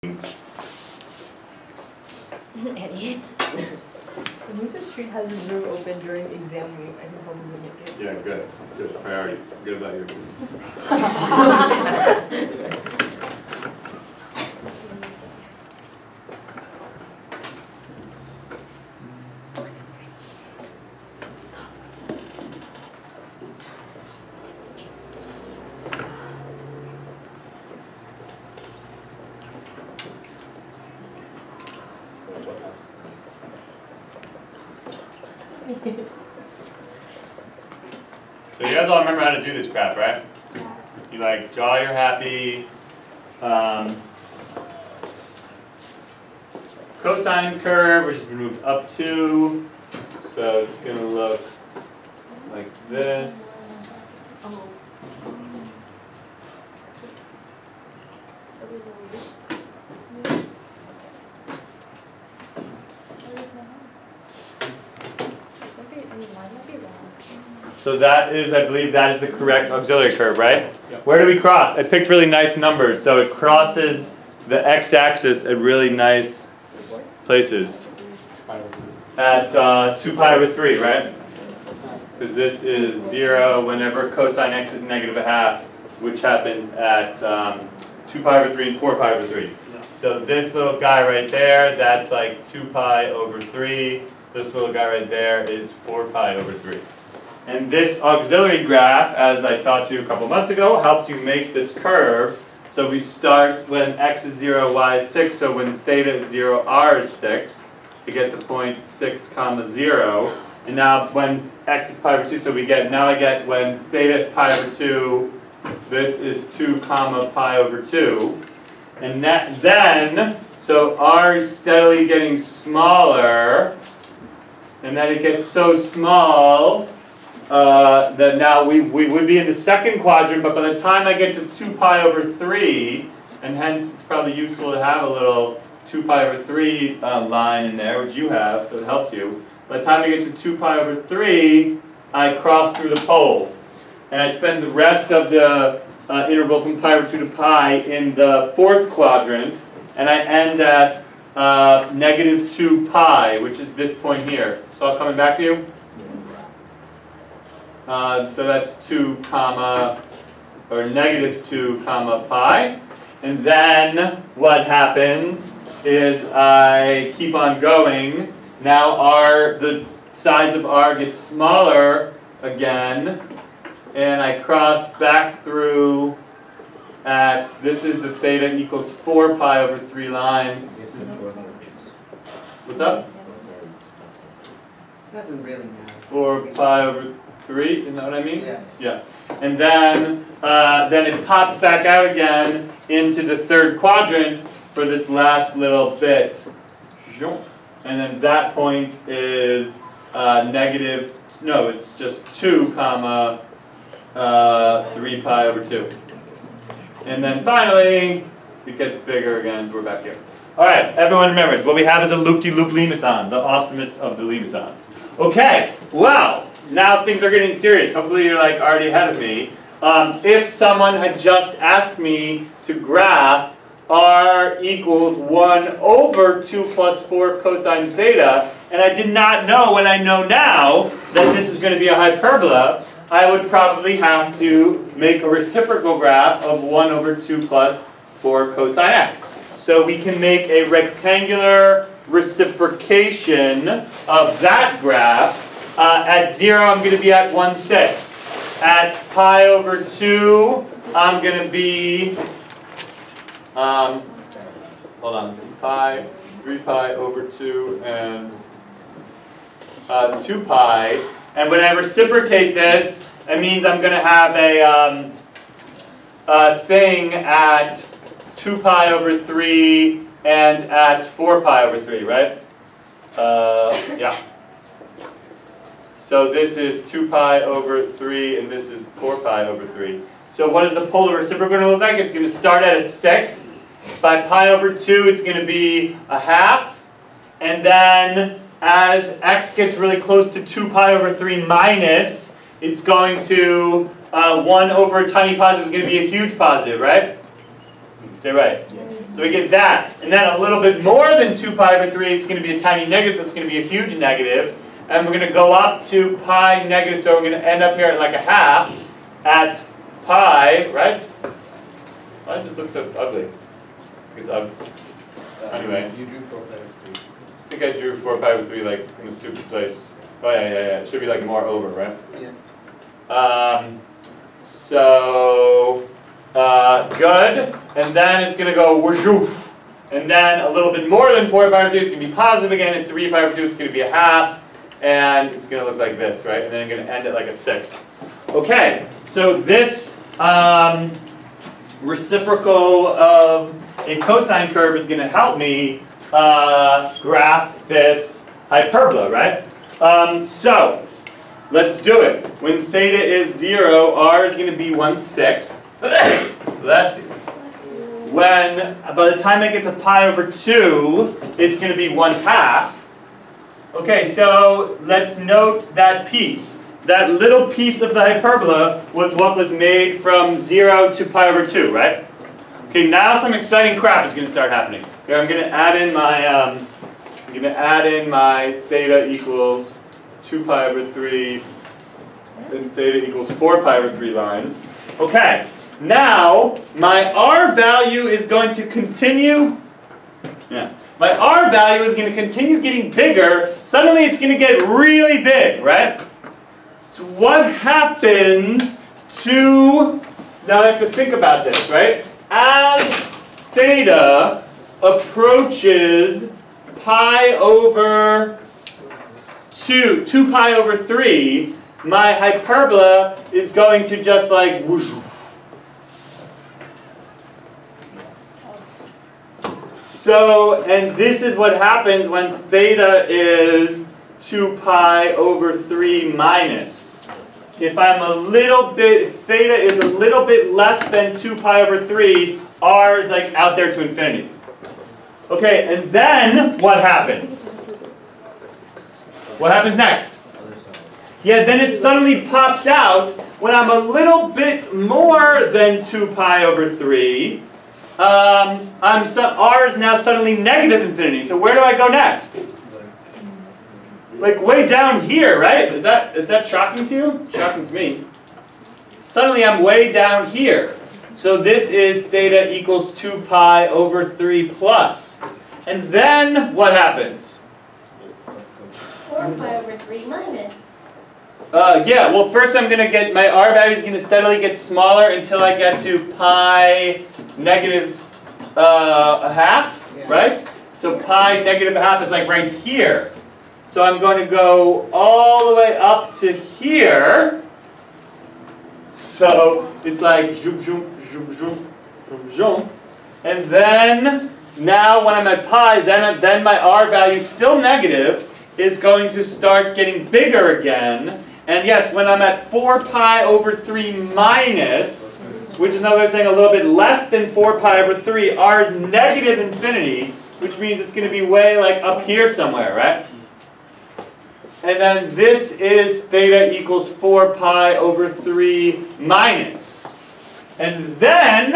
Eddie. At least the street has his room open during exam week. I just hope he will make it. Yeah, good. Good. Priorities. Good about your So you guys all remember how to do this crap, right? You like draw your happy cosine curve, which has been moved up 2. So it's going to look like this. So that is, I believe, that is the correct auxiliary curve, right? Yep. Where do we cross? I picked really nice numbers, so it crosses the x-axis at really nice places. At 2 pi over 3, right? Because this is 0 whenever cosine x is -1/2, which happens at 2 pi over 3 and 4 pi over 3. So this little guy right there, that's like 2 pi over 3. This little guy right there is 4 pi over 3. And this auxiliary graph, as I taught you a couple months ago, helps you make this curve. So we start when x is 0, y is 6, so when theta is 0, r is 6, to get the point 6, 0. And now when x is pi over 2, so now I get when theta is pi over 2, this is 2, pi over 2. And then, so r is steadily getting smaller, and then it gets so small that now we would be in the second quadrant, but by the time I get to 2 pi over 3, and hence it's probably useful to have a little 2 pi over 3 line in there, which you have, so it helps you. By the time I get to 2 pi over 3, I cross through the pole. And I spend the rest of the interval from pi over 2 to pi in the fourth quadrant, and I end at -2 pi, which is this point here. It's all coming back to you? So that's 2 or -2 pi. And then what happens is I keep on going. Now the size of r gets smaller again. And I cross back through at, this is the theta equals 4 pi over 3 line. What's up? It doesn't really matter. 4 pi over 3, isn't that what I mean? Yeah. Yeah. And then it pops back out again into the third quadrant for this last little bit. And then that point is it's just 2, 3 pi over 2. And then finally, it gets bigger again, so we're back here. All right, everyone remembers, what we have is a loop-de-loop Limacon, the awesomest of the Limacons. Okay, well, now things are getting serious. Hopefully you're like already ahead of me. If someone had just asked me to graph r equals 1 over 2 plus 4 cosine theta, and I did not know when I know now that this is going to be a hyperbola, I would probably have to make a reciprocal graph of 1 over 2 plus 4 cosine x. So we can make a rectangular reciprocation of that graph. At 0, I'm going to be at 1/6. At pi over 2, I'm going to be, hold on, let's see, 3 pi over 2, and 2 pi. And when I reciprocate this, it means I'm going to have a thing at 2 pi over 3 and at 4 pi over 3, right? Yeah. So this is 2 pi over 3, and this is 4 pi over 3. So what is the polar reciprocal going to look like? It's going to start at 1/6. By pi over 2, it's going to be 1/2. And then as x gets really close to 2 pi over 3 minus, it's going to, 1 over a tiny positive is going to be a huge positive, right? Say right. So we get that. And then a little bit more than 2 pi over 3, it's going to be a tiny negative, so it's going to be a huge negative. And we're going to go up to pi negative, so we're going to end up here at like a half at pi, right? Why does this look so ugly? It's ugly. Anyway. You drew 4 pi over 3. I think I drew 4 pi over 3 like in a stupid place. Oh yeah. It should be like more over, right? Yeah. Good. And then it's going to go whoosh. And then a little bit more than 4 pi over 3, it's going to be positive again. And 3 pi over 2, it's going to be a half. And it's going to look like this, right? And then I'm going to end at like a sixth. Okay, so this reciprocal of a cosine curve is going to help me graph this hyperbola, right? So let's do it. When theta is 0, r is going to be 1/6. Bless you. When, by the time I get to pi over 2, it's going to be 1/2. Okay, so let's note that piece. That little piece of the hyperbola was what was made from 0 to pi over 2, right? Okay, now some exciting crap is going to start happening. Here, I'm going to add in my theta equals 2 pi over 3 and theta equals 4 pi over 3 lines. Okay, now my r value is going to continue. My r value is going to continue getting bigger. Suddenly it's going to get really big, right? So what happens to, now I have to think about this, right? As theta approaches pi over 2 pi over 3, my hyperbola is going to just like whoosh. So, and this is what happens when theta is 2 pi over 3 minus. If theta is a little bit less than 2 pi over 3, r is like out there to infinity. Okay, and then what happens? What happens next? Yeah, then it suddenly pops out when I'm a little bit more than 2 pi over 3. R is now suddenly negative infinity. So where do I go next? Like way down here, right? Is that shocking to you? Shocking to me. Suddenly I'm way down here. So this is theta equals 2 pi over 3 plus. And then what happens? 4 pi over 3 minus. Yeah, well first I'm going to get, my r value is going to steadily get smaller until I get to pi negative a half, right? So pi negative a half is like right here. So I'm going to go all the way up to here. So it's like zoom, zoom, zoom, zoom, zoom, zoom. And then, now when I'm at pi, then my r value, still negative, is going to start getting bigger again. And yes, when I'm at 4 pi over 3 minus, which is another way of saying a little bit less than 4 pi over 3, r is negative infinity, which means it's going to be way like up here somewhere, right? And then this is theta equals 4 pi over 3 minus. And then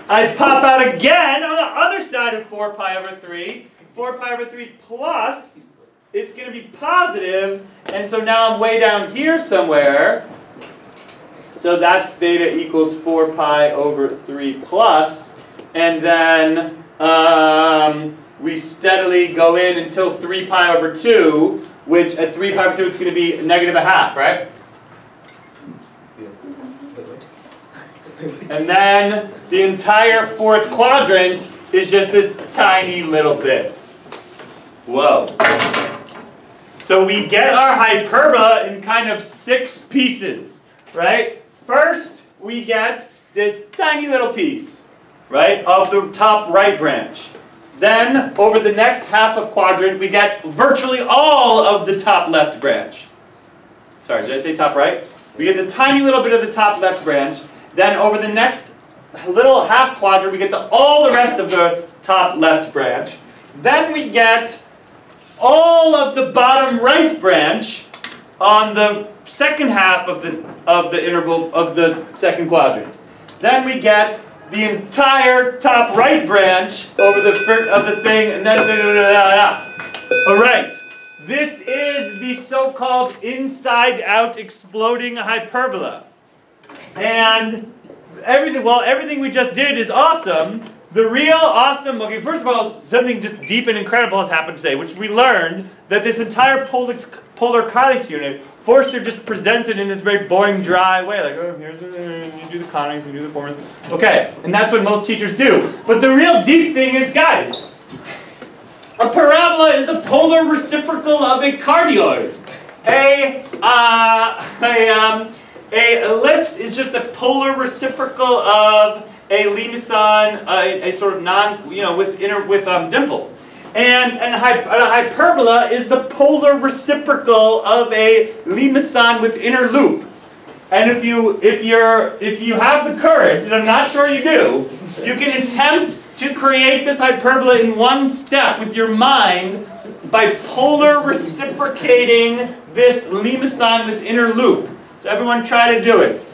I pop out again on the other side of 4 pi over 3. 4 pi over 3 plus, it's going to be positive, and so now I'm way down here somewhere. So that's theta equals 4 pi over 3 plus, and then we steadily go in until 3 pi over 2, which at 3 pi over 2 it's going to be negative a half, right? And then the entire fourth quadrant is just this tiny little bit. Whoa. So we get our hyperbola in kind of 6 pieces, right? First, we get this tiny little piece, right, of the top right branch. Then, over the next half of quadrant, we get virtually all of the top left branch. Sorry, did I say top right? We get the tiny little bit of the top left branch. Then, over the next little half quadrant, we get all the rest of the top left branch. Then we get all of the bottom right branch on the second half of the interval of the second quadrant. Then we get the entire top right branch over the of the thing, and then all right. This is the so-called inside-out exploding hyperbola, and everything we just did is awesome. The real awesome, okay, first of all, something just deep and incredible has happened today, which we learned that this entire polar conics unit, Forster just presented in this very boring, dry way, like, oh, here's you do the conics, you do the formulas. Okay, and that's what most teachers do. But the real deep thing is, guys, a parabola is the polar reciprocal of a cardioid. A ellipse is just the polar reciprocal of a Limacon, a sort of with dimple. And a hyperbola is the polar reciprocal of a Limacon with inner loop. And if you have the courage, and I'm not sure you do, you can attempt to create this hyperbola in one step with your mind by polar reciprocating this Limacon with inner loop. So everyone try to do it.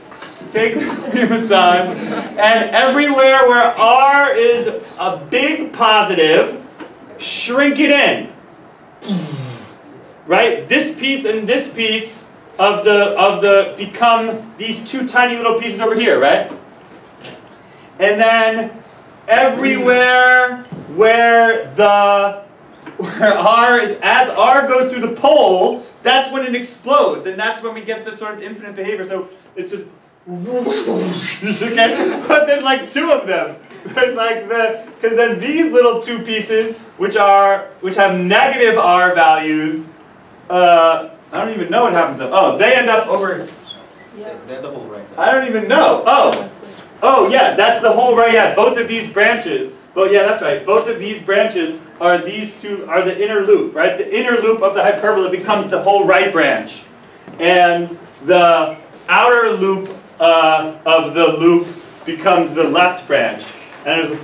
Take the Limacon, and everywhere where R is a big positive, shrink it in. Right? This piece and this piece of the become these two tiny little pieces over here, right? And then everywhere where R as R goes through the pole, that's when it explodes, and that's when we get this sort of infinite behavior. So it's just okay, but there's like two of them. There's like because then these little two pieces, which have negative R values, I don't even know what happens to them. Oh, they end up over. Yeah. They're the whole right side. I don't even know. Oh yeah, that's the whole right. Yeah, both of these branches. Well, yeah, that's right. Both of these branches are the inner loop, right? The inner loop of the hyperbola becomes the whole right branch, and the outer loop of the loop becomes the left branch. And there's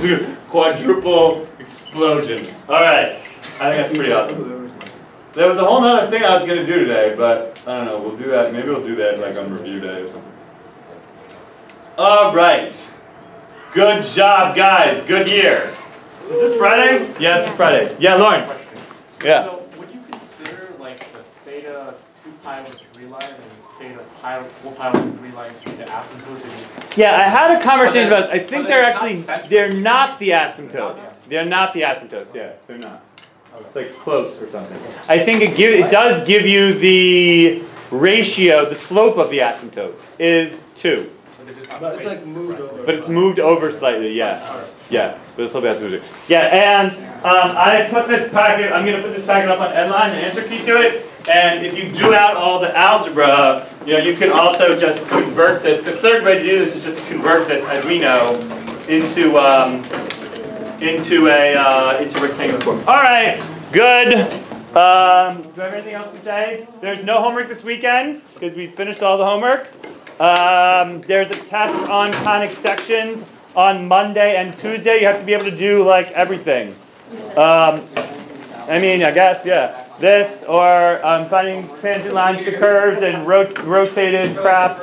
a quadruple explosion. All right, I think that's pretty awesome. There was a whole other thing I was going to do today, but I don't know. We'll do that. Maybe we'll do that like on review day or something. All right. Good job, guys. Good year. Is this Friday? Yeah, it's Friday. Yeah, Lawrence. Yeah. So would you consider like the theta 2 pi over 3 line and theta 4 pi over 3 line to be the asymptotes? Yeah, I had a conversation about this. I think they're not the asymptotes. They're not the asymptotes. Yeah, they're not. It's like close or something. I think it does give you the ratio, the slope of the asymptotes is 2. But it's like moved over. But it's moved over slightly, yeah. Yeah, but the slope has to do. Yeah, and I put this packet, I'm going to put this packet up on Edline, an answer key to it. And if you do out all the algebra, you can also just convert this. The third way to do this is just to convert this, as we know, into rectangular form. All right, good. Do I have anything else to say? There's no homework this weekend because we finished all the homework. There's a test on conic sections on Monday and Tuesday. You have to be able to do like everything. I guess, yeah. This or finding tangent lines to curves and rotated crap.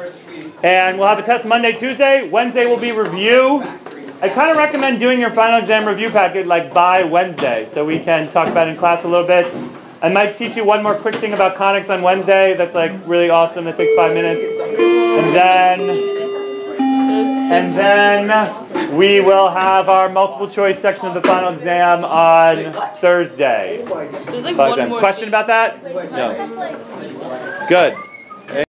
And we'll have a test Monday, Tuesday. Wednesday will be review. I kind of recommend doing your final exam review packet like by Wednesday so we can talk about it in class a little bit. I might teach you one more quick thing about conics on Wednesday that's like really awesome, that takes 5 minutes. And then we will have our multiple choice section of the final exam on Thursday. There's like one more question about that? No. Good.